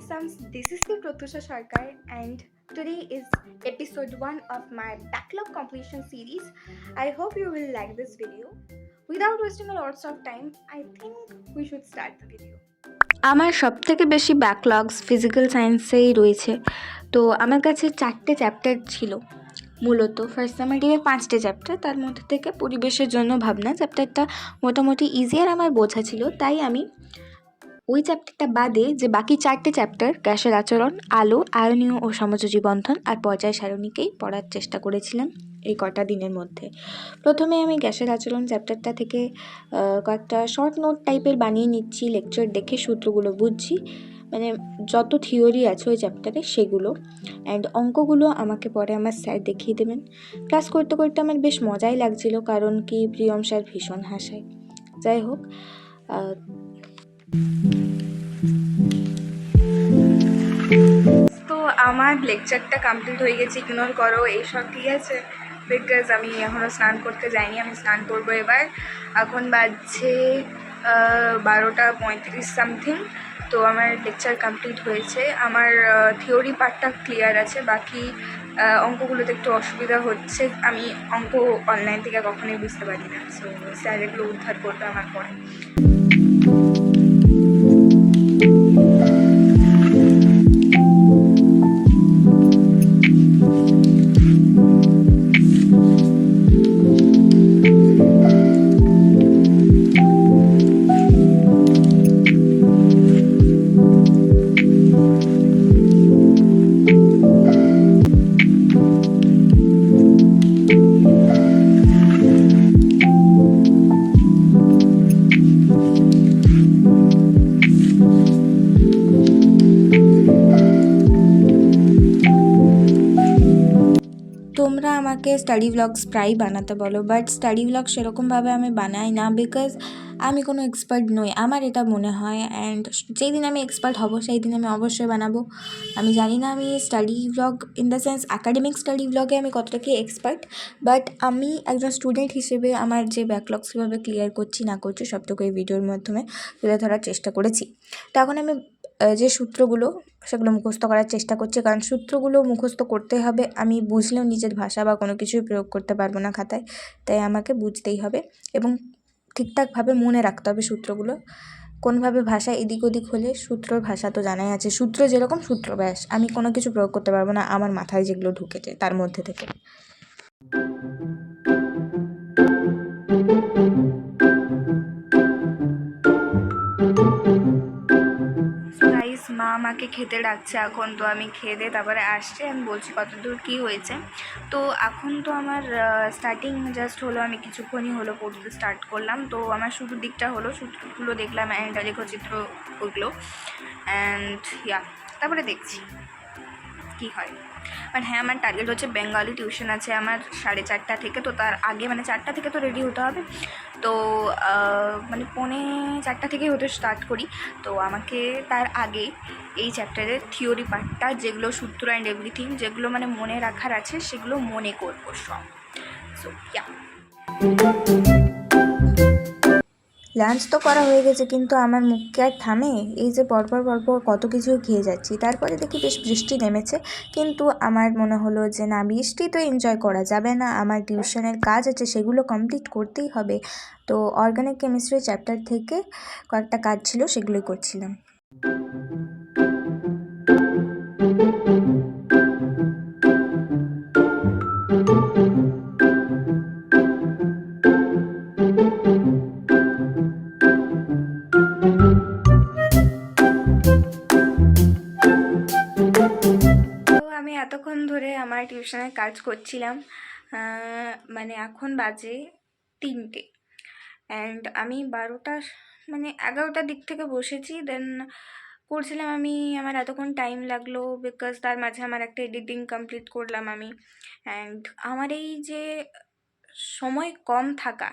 Sams, this is the Pratusha Sarkar, and today is episode 1 of my backlog completion series. I hope you will like this video. Without wasting a lot of time, I think we should start the video. আমার সবথেকে বেশি backlogs physical সায়েন্সেই রয়েছে। তো আমার কাছে 4টে chapter ছিল। মূলত first সামেটিভে 5টে chapter, তার মধ্যে থেকে পরিবেশের জন্য ভাবনা চ্যাপ্টারটা মোটামুটি ইজি আর আমার বোঝা ছিল, তাই আমি ওই চ্যাপ্টারটা বাদে যে বাকি 4টে চ্যাপ্টার গ্যাসের আচরণ, আলো, আয়নীয় ও সমযোজী বন্ধন আর পর্যায় সারণীকেই পড়ার চেষ্টা করেছিলাম এই কটা দিনের মধ্যে। প্রথমে আমি গ্যাসের আচরণ চ্যাপ্টারটা থেকে কয়েকটা শর্ট নোট টাইপের বানিয়ে নিচ্ছি, লেকচার দেখে সূত্রগুলো বুঝছি, মানে যত থিওরি আছে ওই চ্যাপ্টারে সেগুলো। অ্যান্ড অঙ্কগুলো আমাকে পরে আমার স্যার দেখিয়ে দেবেন। ক্লাস করতে করতে আমার বেশ মজাই লাগছিল, কারণ কি প্রিয়ম স্যার ভীষণ হাসায়। যাই হোক, তো আমার লেকচারটা কমপ্লিট হয়ে গেছে, ইগনোর করো এইসব, ঠিক আছে? বিকজ আমি এখনও স্নান করতে যাইনি, আমি স্নান করবো এবার। এখন বাজছে 12:35 সামথিং। তো আমার লেকচার কমপ্লিট হয়েছে, আমার থিওরি পার্টটা ক্লিয়ার আছে, বাকি অঙ্কগুলোতে একটু অসুবিধা হচ্ছে। আমি অঙ্ক অনলাইন থেকে কখনোই বুঝতে পারি না, সো স্যার এগুলো উদ্ধার করবে আমার পরে। তোমরা আমাকে স্টাডি ভ্লগস প্রায়ই বানাতে বলো, বাট স্টাডি ভ্লগ সেরকমভাবে আমি বানাই না, বিকজ আমি কোনো এক্সপার্ট নই, আমার এটা মনে হয়। অ্যান্ড যেই দিন আমি এক্সপার্ট হব সেই দিন আমি অবশ্যই বানাবো। আমি জানি না আমি study vlog in the sense academic study ভ্লগে আমি কতটা কি এক্সপার্ট, বাট আমি একজন স্টুডেন্ট হিসেবে আমার যে ব্যাকলগস কীভাবে ক্লিয়ার করছি না করছি সবটুকু এই ভিডিওর মাধ্যমে তুলে ধরার চেষ্টা করেছি। তো এখন আমি যে সূত্রগুলো সেগুলো মুখস্থ করার চেষ্টা করছি, কারণ সূত্রগুলো মুখস্থ করতে হবে। আমি বুঝলেও নিজের ভাষা বা কোনো কিছুই প্রয়োগ করতে পারবো না খাতায়, তাই আমাকে বুঝতেই হবে এবং ঠিকঠাকভাবে মনে রাখতে হবে সূত্রগুলো। কোনভাবে ভাষা এদিক ওদিক হলে সূত্রর ভাষা তো জানাই আছে, সূত্র যেরকম সূত্র ব্যাস, আমি কোনো কিছু প্রয়োগ করতে পারবো না আমার মাথায় যেগুলো ঢুকেছে তার মধ্যে থেকে। মা আমাকে খেতে ডাকছে এখন, তো আমি খেয়ে দিয়ে তারপরে আসছি, আমি বলছি কতদূর কী হয়েছে। তো এখন তো আমার স্টার্টিং জাস্ট হলো, আমি কিছুক্ষণই হলো পড়তে স্টার্ট করলাম। তো আমার শুরুর দিকটা হলো, সূত্রগুলো দেখলাম অ্যান্ড লেখচিত্র ওগুলো, অ্যান্ড তারপরে দেখছি কী হয়। বাট হ্যাঁ, আমার টার্গেট হচ্ছে বেঙ্গলি টিউশন আছে আমার 4:30 থেকে, তো তার আগে মানে 4টা থেকে তো রেডি হতে হবে। তো মানে 3:45 থেকেই হতে স্টার্ট করি। তো আমাকে তার আগে এই চ্যাপ্টারের থিওরি পার্টটা, যেগুলো সূত্র অ্যান্ড এভরিথিং, যেগুলো মানে মনে রাখার আছে সেগুলো মনে করবো সব। সো লাঞ্চ তো করা হয়ে গেছে, কিন্তু আমার মুখে আর থামে, এই যে পরপর কত কিছু খেয়ে যাচ্ছি। তারপরে দেখি বেশ বৃষ্টি নেমেছে, কিন্তু আমার মনে হলো যে না, বৃষ্টি তো এনজয় করা যাবে না, আমার টিউশনের কাজ আছে সেগুলো কমপ্লিট করতেই হবে। তো অর্গানিক কেমিস্ট্রি চ্যাপ্টার থেকে কয়েকটা কাজ ছিল, সেগুলোই করছিলাম। এতক্ষণ ধরে আমার টিউশনের কাজ করছিলাম, মানে এখন বাজে 3টে, অ্যান্ড আমি 12টা মানে 11টার দিক থেকে বসেছি, দেন করছিলাম আমি। আমার এতক্ষণ টাইম লাগলো বিকজ তার মাঝে আমার একটা এডিটিং কমপ্লিট করলাম আমি। অ্যান্ড আমার এই যে সময় কম থাকা,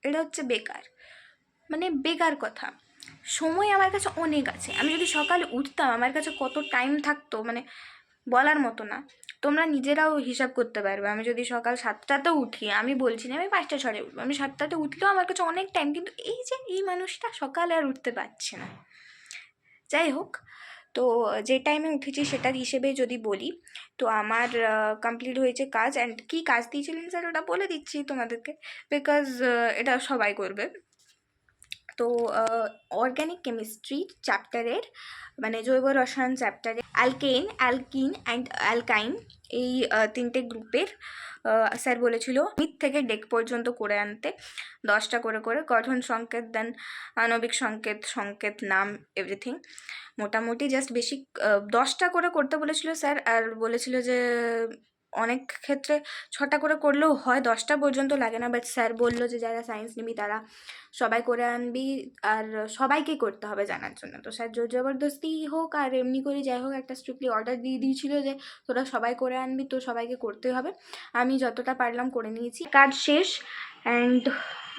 এটা হচ্ছে বেকার, মানে বেকার কথা। সময় আমার কাছে অনেক আছে, আমি যদি সকালে উঠতাম আমার কাছে কত টাইম থাকতো, মানে বলার মতো না। তোমরা নিজেরাও হিসাব করতে পারবে, আমি যদি সকাল 7টাতেও উঠি, আমি বলছি না আমি 5টা 6টায় উঠবো, আমি 7টাতে উঠলেও আমার কাছে অনেক টাইম, কিন্তু এই যে এই মানুষটা সকালে আর উঠতে পারছে না। যাই হোক, তো যে টাইমে উঠেছি সেটার হিসেবে যদি বলি, তো আমার কমপ্লিট হয়েছে কাজ। অ্যান্ড কী কাজ দিয়েছিলেন স্যার ওটা বলে দিচ্ছি তোমাদেরকে, বিকজ এটা সবাই করবে। তো অর্গ্যানিক কেমিস্ট্রি চ্যাপ্টারের, মানে জৈব রসায়ন চ্যাপ্টারে অ্যালকেন, অ্যালকিন অ্যান্ড অ্যালকাইন, এই তিনটে গ্রুপের স্যার বলেছিল মিথ থেকে ডেক পর্যন্ত করে আনতে 10টা করে করে গঠন সংকেত, দেন আণবিক সংকেত, সংকেত, নাম, এভরিথিং। মোটামুটি জাস্ট বেসিক 10টা করে করতে বলেছিল স্যার। আর বলেছিল যে অনেক ক্ষেত্রে 6টা করে করলেও হয়, 10টা পর্যন্ত লাগে না। বাট স্যার বললো যে যারা সায়েন্স নিবি তারা সবাই করে আনবি, আর সবাইকে করতে হবে জানার জন্য। তো স্যার জোর জবরদস্তি হোক আর এমনি করে যাই হোক, একটা স্ট্রিক্টলি অর্ডার দিয়ে দিয়েছিল যে তোরা সবাই করে আনবি, তো সবাইকে করতে হবে। আমি যতটা পারলাম করে নিয়েছি, কাজ শেষ। অ্যান্ড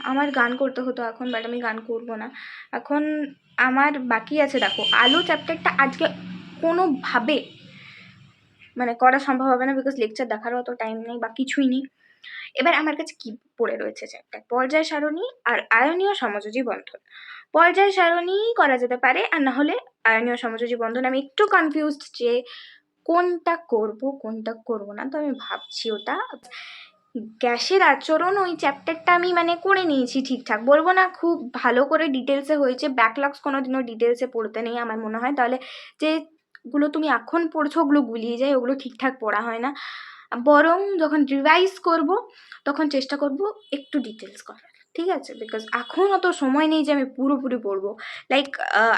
আমার গান করতে হতো এখন, বাট আমি গান করবো না এখন। আমার বাকি আছে, দেখো আলু চ্যাপ্টারটা আজকে কোনোভাবে মানে করা সম্ভব হবে না, বিকজ লেকচার দেখারও অত টাইম নেই বা কিছুই নেই। এবার আমার কাছে কি পড়ে রয়েছে চ্যাপ্টার, পর্যায় সারণী আর আয়নীয় সমযোজী বন্ধন। পর্যায় সারণী করা যেতে পারে, আর না হলে আয়নীয় সমযোজী বন্ধন। আমি একটু কনফিউজড যে কোনটা করব কোনটা করব না, তো আমি ভাবছি ওটা। গ্যাসের আচরণ ওই চ্যাপ্টারটা আমি মানে করে নিয়েছি ঠিকঠাক, বলবো না খুব ভালো করে ডিটেলসে হয়েছে। ব্যাকলগস কোনোদিনও ডিটেলসে পড়তে নেই আমার মনে হয়, তাহলে যেগুলো তুমি এখন পড়ছো ওগুলো গুলিয়ে যায়, ওগুলো ঠিকঠাক পড়া হয় না। বরং যখন রিভাইজ করব তখন চেষ্টা করব একটু ডিটেলস করার, ঠিক আছে? বিকজ এখন অত সময় নেই যে আমি পুরোপুরি পড়বো। লাইক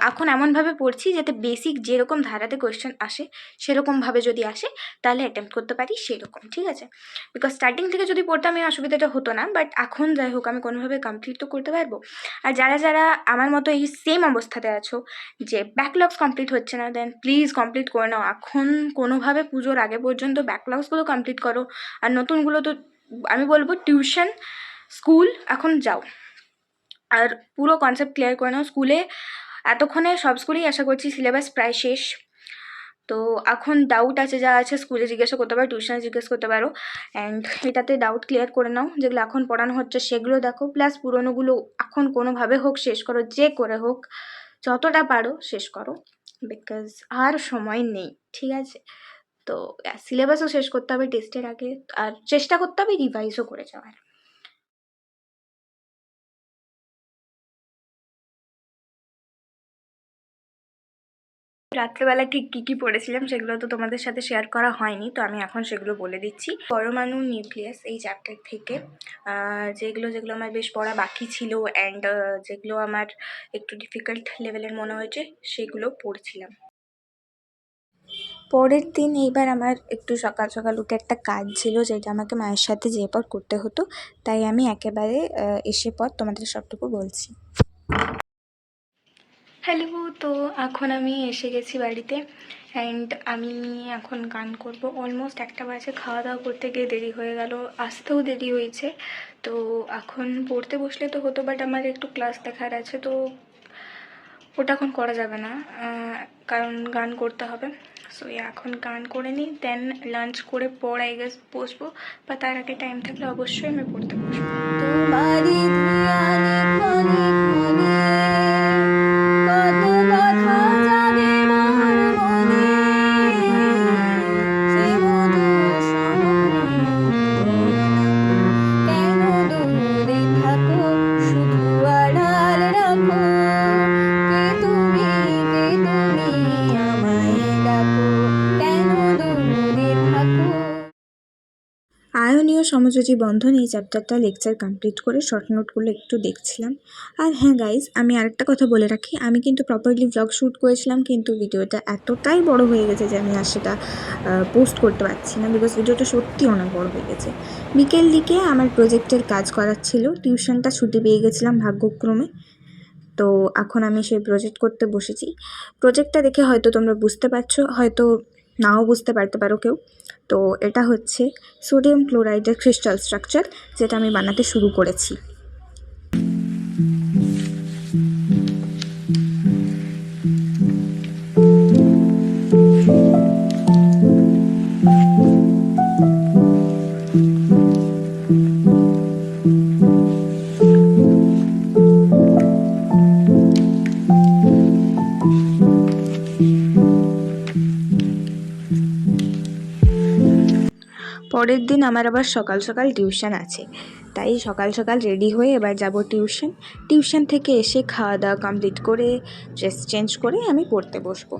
এখন এমনভাবে পড়ছি যাতে বেসিক যেরকম ধারাতে কোয়েশ্চেন আসে সেরকমভাবে যদি আসে তাহলে অ্যাটেম্প্ট করতে পারি সেরকম, ঠিক আছে? বিকজ স্টার্টিং থেকে যদি পড়তাম এই অসুবিধাটা হতো না, বাট এখন যাই হোক আমি কোনোভাবে কমপ্লিট তো করতে পারবো। আর যারা যারা আমার মতো এই সেম অবস্থাতে আছো যে ব্যাকলগস কমপ্লিট হচ্ছে না, দেন প্লিজ কমপ্লিট করে নাও এখন, কোনোভাবে পুজোর আগে পর্যন্ত ব্যাকলগসগুলো কমপ্লিট করো। আর নতুনগুলো তো আমি বলবো টিউশন, স্কুল এখন যাও আর পুরো কনসেপ্ট ক্লিয়ার করে নাও। স্কুলে এতক্ষণে সব স্কুলেই আশা করছি সিলেবাস প্রায় শেষ, তো এখন ডাউট আছে যা আছে স্কুলে জিজ্ঞাসা করতে পারো, টিউশনে জিজ্ঞেস করতে পারো। অ্যান্ড এটাতে ডাউট ক্লিয়ার করে নাও, যেগুলো এখন পড়ানো হচ্ছে সেগুলো দেখো, প্লাস পুরোনোগুলো এখন কোনোভাবে হোক শেষ করো, যে করে হোক যতটা পারো শেষ করো, বিকজ আর সময় নেই, ঠিক আছে? তো সিলেবাসও শেষ করতে হবে টেস্টের আগে, আর চেষ্টা করতে হবে রিভাইজও করে যাওয়ার। রাত্রেবেলা ঠিক কী কী পড়েছিলাম সেগুলো তো তোমাদের সাথে শেয়ার করা হয়নি, তো আমি এখন সেগুলো বলে দিচ্ছি। পরমাণু নিউক্লিয়াস এই চ্যাপ্টার থেকে যেগুলো যেগুলো আমার বেশ পড়া বাকি ছিল অ্যান্ড যেগুলো আমার একটু ডিফিকাল্ট লেভেলের মনে হয়েছে সেগুলো পড়ছিলাম। পরের দিন এইবার আমার একটু সকাল সকাল উঠে একটা কাজ ছিল যেটা আমাকে মায়ের সাথে যেয়ে পর করতে হতো, তাই আমি একেবারে এসে পর তোমাদের সবটুকু বলছি। হ্যালো, তো এখন আমি এসে গেছি বাড়িতে অ্যান্ড আমি এখন গান করব। অলমোস্ট 1টা বাজে, খাওয়া দাওয়া করতে গিয়ে দেরি হয়ে গেল, আসতেও দেরি হয়েছে। তো এখন পড়তে বসলে তো হতো, বাট আমার একটু ক্লাস দেখার আছে, তো ওটা এখন করা যাবে না কারণ গান করতে হবে। সো এখন গান করে নিই, দেন লাঞ্চ করে পর আই গেস বসবো, বা তার আগে টাইম থাকলে অবশ্যই আমি পড়তে বসবো। তোমারই ধিয়ানে ক্ষণে ক্ষণে কত কথা জাগে মোর মনে, সে মধুর স্বপ্ন কেন দূরে থাকো, শুধু আড়াল রাখো, কে তুমি আমায় ডাকো, কেন দূরে থাকো। আয়নীয় সমযোজী বন্ধন এই চ্যাপ্টারটা লেকচার কমপ্লিট করে শর্ট নোটগুলো একটু দেখছিলাম। আর হ্যাঁ গাইজ, আমি আরেকটা কথা বলে রাখি, আমি কিন্তু প্রপারলি ব্লগ শ্যুট করেছিলাম, কিন্তু ভিডিওটা এতটাই বড় হয়ে গেছে যে আমি আর সেটা পোস্ট করতে পারছি না, বিকজ ভিডিওটা সত্যি অনেক বড় হয়ে গেছে। বিকেল দিকে আমার প্রজেক্টের কাজ করার ছিল, টিউশনটা ছুটি পেয়ে গেছিলাম ভাগ্যক্রমে, তো এখন আমি সেই প্রজেক্ট করতে বসেছি। প্রজেক্টটা দেখে হয়তো তোমরা বুঝতে পারছো, হয়তো নাও বুঝতে পারতে পারো কেউ। তো এটা হচ্ছে সোডিয়াম ক্লোরাইডের ক্রিস্টাল স্ট্রাকচার, যেটা আমি বানাতে শুরু করেছি। পরের দিন আমার আবার সকাল সকাল টিউশন আছে, তাই সকাল সকাল রেডি হয়ে এবার যাব টিউশন থেকে এসে খাওয়া দাওয়া কমপ্লিট করে ড্রেস চেঞ্জ করে আমি পড়তে বসবো।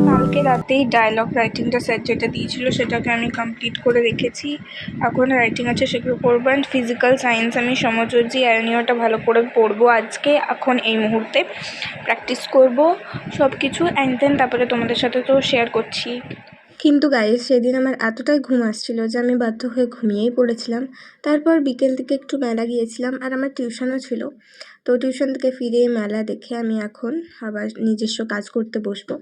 কালকে রাতেই ডায়লগ রাইটিংটা স্যার যেটা দিয়েছিল সেটাকে আমি কমপ্লিট করে রেখেছি। এখন রাইটিং আছে, সেগুলো পড়বো। অ্যান্ড ফিজিক্যাল সায়েন্স আমি সমযোজী আয়নীয়টা ভালো করে পড়বো আজকে, এখন এই মুহূর্তে প্র্যাকটিস করব সব কিছু। অ্যান্ড দেন তারপরে তোমাদের সাথে তো শেয়ার করছি। কিন্তু গাইস, সেদিন আমার এতটাই ঘুম আসছিল যে আমি বাধ্য হয়ে ঘুমিয়েই পড়েছিলাম। তারপর বিকেল দিকে একটু মেলা গিয়েছিলাম, আর আমার টিউশনও ছিল। তো টিউশন থেকে ফিরে মেলা দেখে আমি এখন আবার নিজস্ব কাজ করতে বসবো।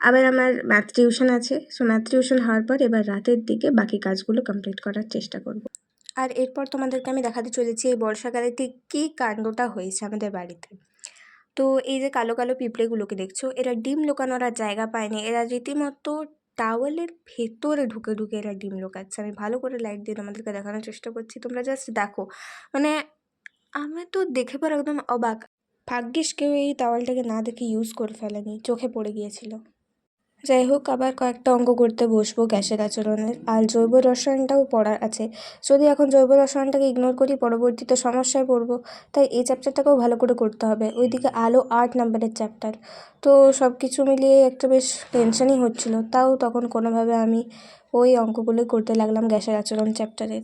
আবার আমার ম্যাথ টিউশন আছে, সো ম্যাথ টিউশন হওয়ার পর এবার রাতের দিকে বাকি কাজগুলো কমপ্লিট করার চেষ্টা করব। আর এরপর তোমাদেরকে আমি দেখাতে চলেছি এই বর্ষাকালে ঠিক কী কাণ্ডটা হয়েছে আমাদের বাড়িতে। তো এই যে কালো কালো পিঁপড়েগুলোকে দেখছো, এরা ডিম লুকানোর আর জায়গা পায়নি, এরা রীতিমতো টাওয়েলের ভেতরে ঢুকে ঢুকে এরা ডিম লুকাচ্ছে। আমি ভালো করে লাইট দিয়ে তোমাদেরকে দেখানোর চেষ্টা করছি, তোমরা জাস্ট দেখো। মানে আমি তো দেখে পর একদম অবাক। ভাগ্যিস কেউ এই টাওয়েলটাকে না দেখে ইউজ করে ফেলেনি, চোখে পড়ে গিয়েছিল। যাই হোক, আবার কয়েকটা অঙ্ক করতে বসবো গ্যাসের আচরণের, আর জৈব রসায়নটাও পড়ার আছে। যদি এখন জৈব রসায়নটাকে ইগনোর করি পরবর্তীতে সমস্যায় পড়বো, তাই এই চ্যাপ্টারটাকেও ভালো করে করতে হবে। ওইদিকে আলো 8 নাম্বারের চ্যাপ্টার, তো সব কিছু মিলিয়ে একটা বেশ টেনশনই হচ্ছিলো। তাও তখন কোনোভাবে আমি ওই অঙ্কগুলোই করতে লাগলাম গ্যাসের আচরণ চ্যাপ্টারের।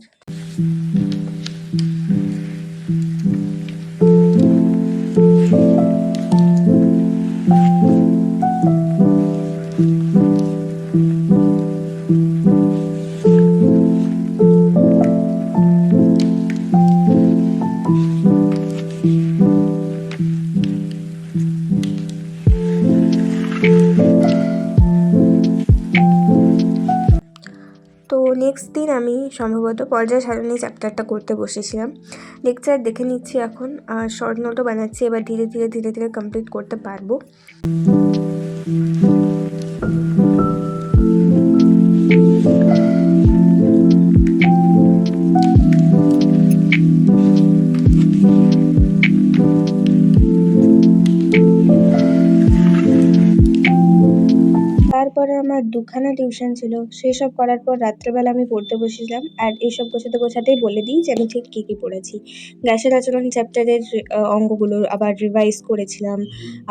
তো নেক্সট দিন আমি সম্ভবত পর্যায় সারণী চ্যাপ্টারটা করতে বসেছিলাম। লেকচার দেখে নিচ্ছি এখন, আর শর্ট নোটও বানাচ্ছি। এবার ধীরে ধীরে কমপ্লিট করতে পারবো। তারপরে আমার দুখানা টিউশন ছিল, সেই সব করার পর রাত্রেবেলা আমি পড়তে বসেছিলাম। আর এইসব গোছাতেই বলে দিই যে আমি ঠিক কী কী পড়েছি। গ্যাসের আচরণ চ্যাপ্টারের অঙ্কগুলো আবার রিভাইজ করেছিলাম,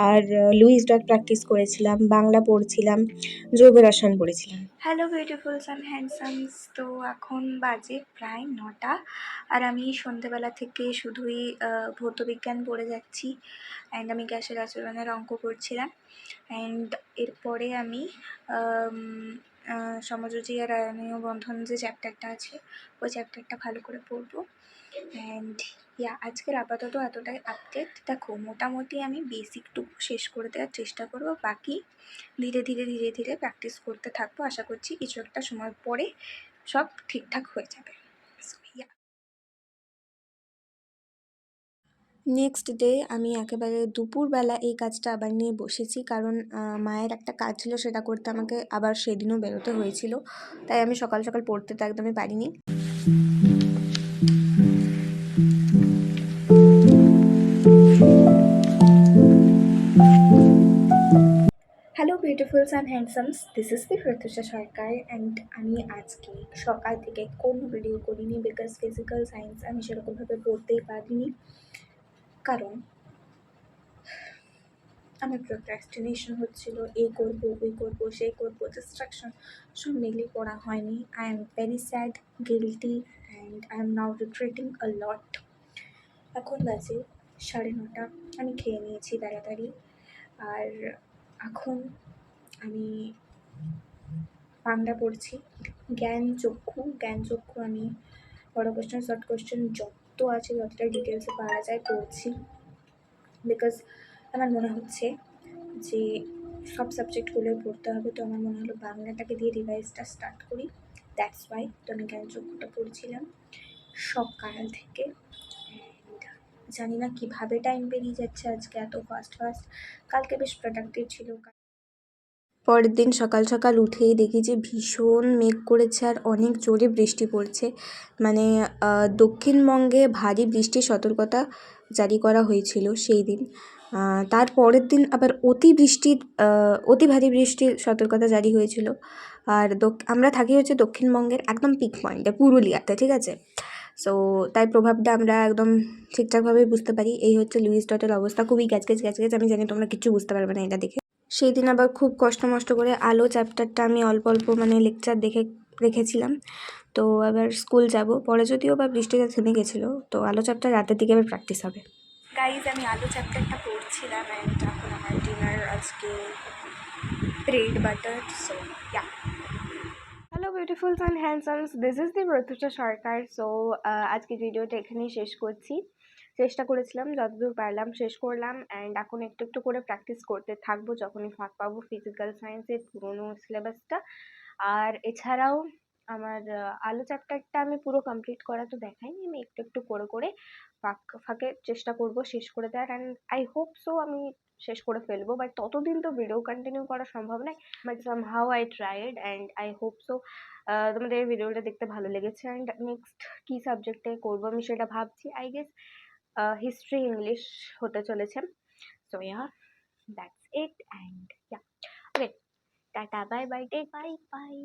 আর লুইস ডট প্র্যাকটিস করেছিলাম, বাংলা পড়ছিলাম, জৈব রসায়ন পড়েছিলাম। হ্যালো বিউটিফুলস অ্যান্ড হ্যান্ডসামস, তো এখন বাজে প্রায় 9টা, আর আমি সন্ধেবেলা থেকে শুধুই ভৌতবিজ্ঞান পড়ে যাচ্ছি। অ্যান্ড আমি গ্যাসের আচরণের অঙ্ক করছিলাম। অ্যান্ড এরপরে আমি সমযোজী আর আয়নীয় বন্ধন যে চ্যাপ্টারটা আছে ওই চ্যাপ্টারটা ভালো করে পড়বো। অ্যান্ড আজকের আপাতত এতটাই আপডেট। দেখো, মোটামুটি আমি বেসিকটুকু শেষ করে দেওয়ার চেষ্টা করবো, বাকি ধীরে ধীরে প্র্যাকটিস করতে থাকবো। আশা করছি কিছু একটা সময় পরে সব ঠিকঠাক হয়ে যাবে। নেক্সট ডে আমি একেবারে দুপুরবেলা এই কাজটা আবার নিয়ে বসেছি, কারণ মায়ের একটা কাজ ছিল, সেটা করতে আমাকে আবার সেদিনও বেরোতে হয়েছিল। তাই আমি সকাল সকাল পড়তে তো একদমই পারিনি। Hello beautifuls and handsomes, this is the Pratyusha Sarkar. And আমি আজকে সকাল থেকে কোনো ভিডিও করিনি, বিকজ ফিজিক্যাল সায়েন্স আমি সেরকমভাবে পড়তেই পারিনি, কারণ আমার প্রোক্রাস্টিনেশন হচ্ছিল। এই করবো, ওই করবো, সেই করবো, ডিস্ট্রাকশন সব মিলিয়ে পড়া হয়নি। I am very sad, guilty, and I am now regretting a lot. এখন বাজে 9:30, আমি খেয়ে নিয়েছি তাড়াতাড়ি। আর এখন আমি বাংলা পড়ছি, জ্ঞানচক্ষু আমি বড় কোশ্চেন শর্ট কোশ্চেন যত আছে যতটা ডিটেলসে পাওয়া যায় পড়ছি, বিকজ আমার মনে হচ্ছে যে সব সাবজেক্টগুলোই পড়তে হবে। তো আমার মনে হলো বাংলাটাকে দিয়ে রিভাইজটা স্টার্ট করি, দ্যাটস ওয়াই। তো আমি জ্ঞানচক্ষুটা পড়ছিলাম সকাল থেকে। জানি না কীভাবে টাইম বেরিয়ে যাচ্ছে আজকে এত ফাস্ট। কালকে বেশ প্রোডাক্টিভ ছিল। পরের দিন সকাল সকাল উঠেই দেখি যে ভীষণ মেঘ করেছে আর অনেক জোরে বৃষ্টি পড়ছে। মানে দক্ষিণবঙ্গে ভারী বৃষ্টির সতর্কতা জারি করা হয়েছিল সেই দিন। তার পরের দিন আবার অতি ভারী বৃষ্টির সতর্কতা জারি হয়েছিল। আর আমরা থাকি হচ্ছে দক্ষিণবঙ্গের একদম পিক পয়েন্টে, পুরুলিয়াতে, ঠিক আছে? সো তাই প্রভাবটা আমরা একদম ঠিকঠাকভাবে বুঝতে পারি। এই হচ্ছে লুইস ডটের অবস্থা, খুবই গ্যাচগেচ গ্যাচগেচ। আমি জানি তোমরা কিচ্ছু বুঝতে পারবে না এটা দেখে। সেই দিন আবার খুব কষ্ট মষ্ট করে আলো চ্যাপ্টারটা আমি অল্প অল্প মানে লেকচার দেখে রেখেছিলাম। তো আবার স্কুল যাব, পরে যদিও বা বৃষ্টিটা থেমে গেছিলো। তো আলো চ্যাপ্টার রাতের দিকে আবার প্র্যাকটিস হবে। গাইজ, আমি আলো চ্যাপ্টারটা পড়ছিলাম অ্যান্ড এখন আমার ডিনার আজকে bread butter. So yeah, hello beautifuls and handsomes, this is the Pratyusha Sarkar. So আজকে ভিডিওটা এখানেই শেষ করছি। চেষ্টা করেছিলাম যতদূর পারলাম শেষ করলাম, অ্যান্ড এখন একটু একটু করে প্র্যাকটিস করতে থাকবো যখনই ফাঁক পাবো ফিজিক্যাল সায়েন্সের পুরোনো সিলেবাসটা। আর এছাড়াও আমার আলো চ্যাপ্টারটা আমি পুরো কমপ্লিট করা তো দেখাইনি, আমি একটু একটু করে করে ফাঁকে চেষ্টা করব শেষ করে দেওয়ার, অ্যান্ড আই হোপ সো আমি শেষ করে ফেলবো। বাট ততদিন তো ভিডিও কন্টিনিউ করা সম্ভব নয়, but somehow I tried and I hope so তোমাদের ভিডিওটা দেখতে ভালো লেগেছে। অ্যান্ড নেক্সট কী সাবজেক্টে করবো আমি সেটা ভাবছি। আই গেস হিস্ট্রি ইংলিশ হতে চলেছে। So yeah, that's it and yeah, okay, tata, bye bye, take bye by.